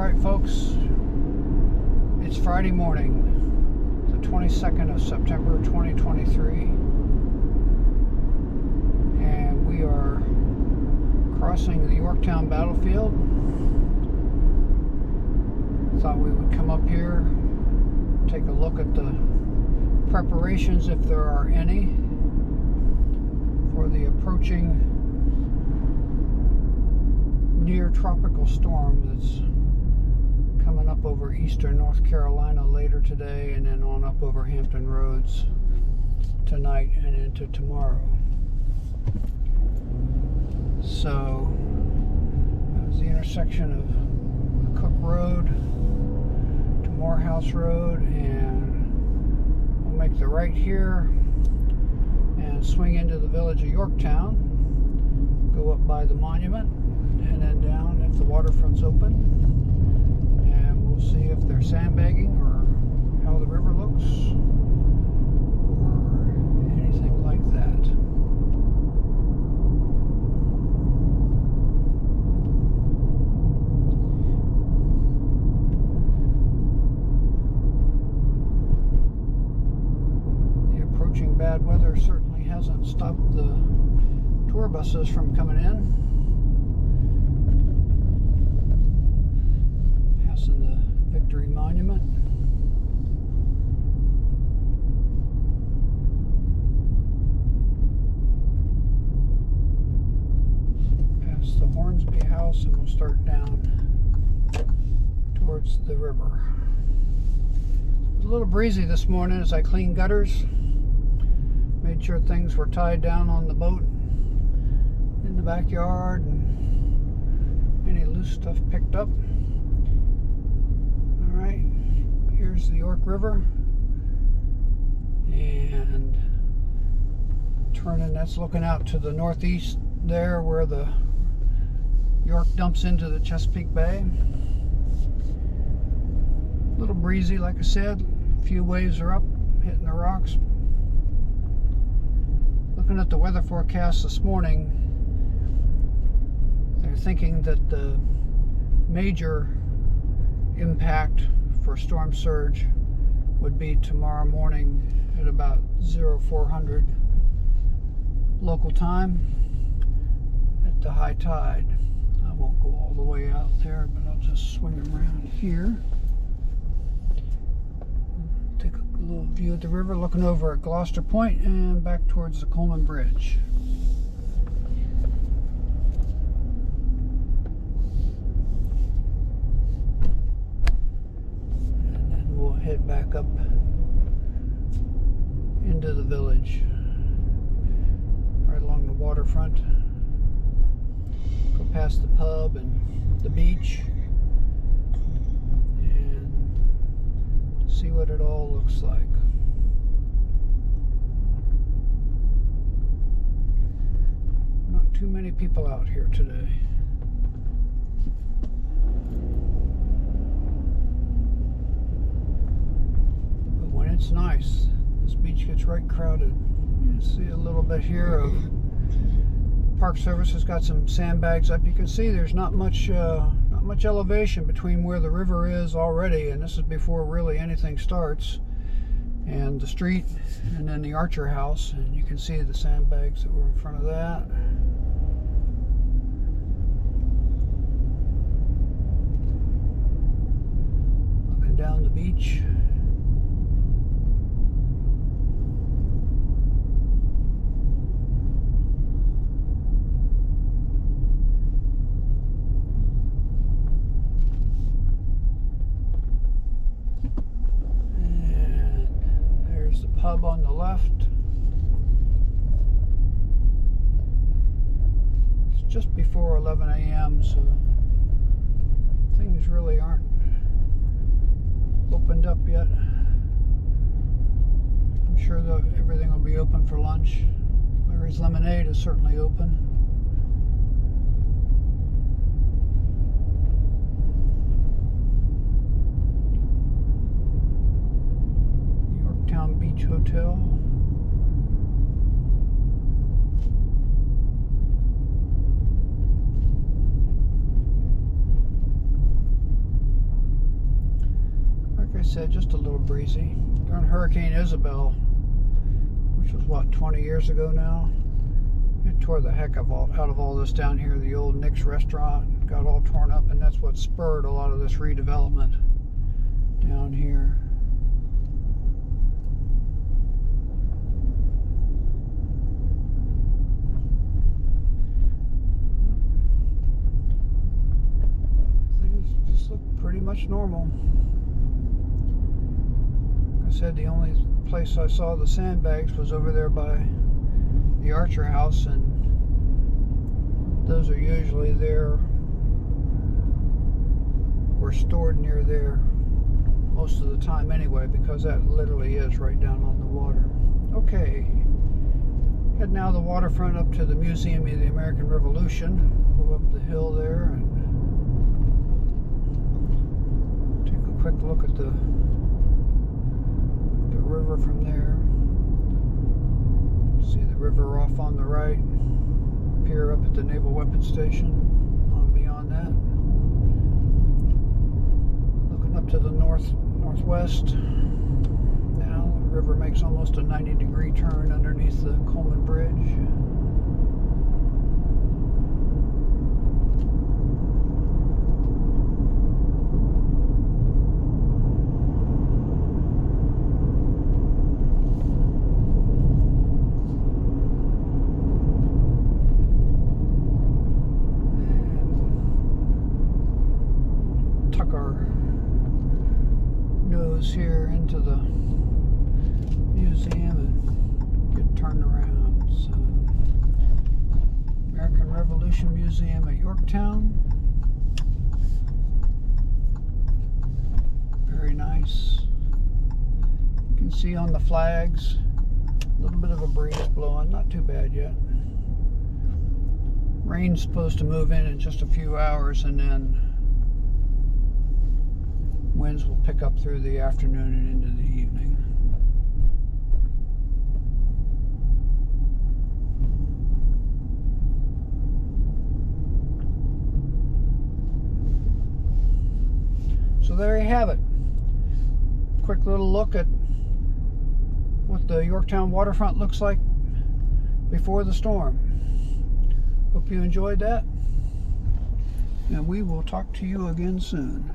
Alright folks, it's Friday morning, the 22nd of September 2023, and we are crossing the Yorktown battlefield. Thought we would come up here, take a look at the preparations, if there are any, for the approaching near tropical storm that's coming up over eastern North Carolina later today, and then on up over Hampton Roads tonight and into tomorrow. So there's the intersection of Cook Road to Morehouse Road, and we'll make the right here and swing into the village of Yorktown, go up by the monument, and then down if the waterfront's open, and we'll see if they're sandbagging or how the river looks or anything like that. The approaching bad weather certainly hasn't stopped the tour buses from coming in. Victory Monument. Past the Hornsby House, and we'll start down towards the river. It was a little breezy this morning as I cleaned gutters. Made sure things were tied down on the boat in the backyard and any loose stuff picked up. Alright, here's the York River, and turning, that's looking out to the northeast there where the York dumps into the Chesapeake Bay. A little breezy, like I said, a few waves are up, hitting the rocks. Looking at the weather forecast this morning, they're thinking that the major impact for storm surge would be tomorrow morning at about 0400 local time at the high tide. I won't go all the way out there, but I'll just swing around here. Take a little view of the river, looking over at Gloucester Point and back towards the Coleman Bridge. Head back up into the village, right along the waterfront. Go past the pub and the beach and see what it all looks like. Not too many people out here today. It's nice. This beach gets right crowded. You see a little bit here of Park Service has got some sandbags up. You can see there's not much elevation between where the river is already, and this is before really anything starts, and the street, and then the Archer House, and you can see the sandbags that were in front of that. Looking down the beach. Pub on the left. It's just before 11 a.m. so things really aren't opened up yet. I'm sure that everything will be open for lunch. Larry's Lemonade is certainly open. Beach Hotel. said, just a little breezy. During Hurricane Isabel, which was what, 20 years ago now, it tore the heck out of all this down here. The old Nick's restaurant got all torn up, and that's what spurred a lot of this redevelopment down here. Things just look pretty much normal. Like I said, the only place I saw the sandbags was over there by the Archer House, and those are usually there or stored near there most of the time anyway, because that literally is right down on the water. Okay, head now the waterfront up to the Museum of the American Revolution. Go up the hill there and take a quick look at the river from there. See the river off on the right, pier up at the Naval Weapons Station. On beyond that, looking up to the northwest. Now the river makes almost a 90-degree turn underneath the Coleman Bridge. Tuck our nose here into the museum and get turned around. So, American Revolution Museum at Yorktown. Very nice. You can see on the flags a little bit of a breeze blowing, not too bad yet. Rain's supposed to move in just a few hours, and then winds will pick up through the afternoon and into the evening. So there you have it. Quick little look at what the Yorktown waterfront looks like before the storm. Hope you enjoyed that, and we will talk to you again soon.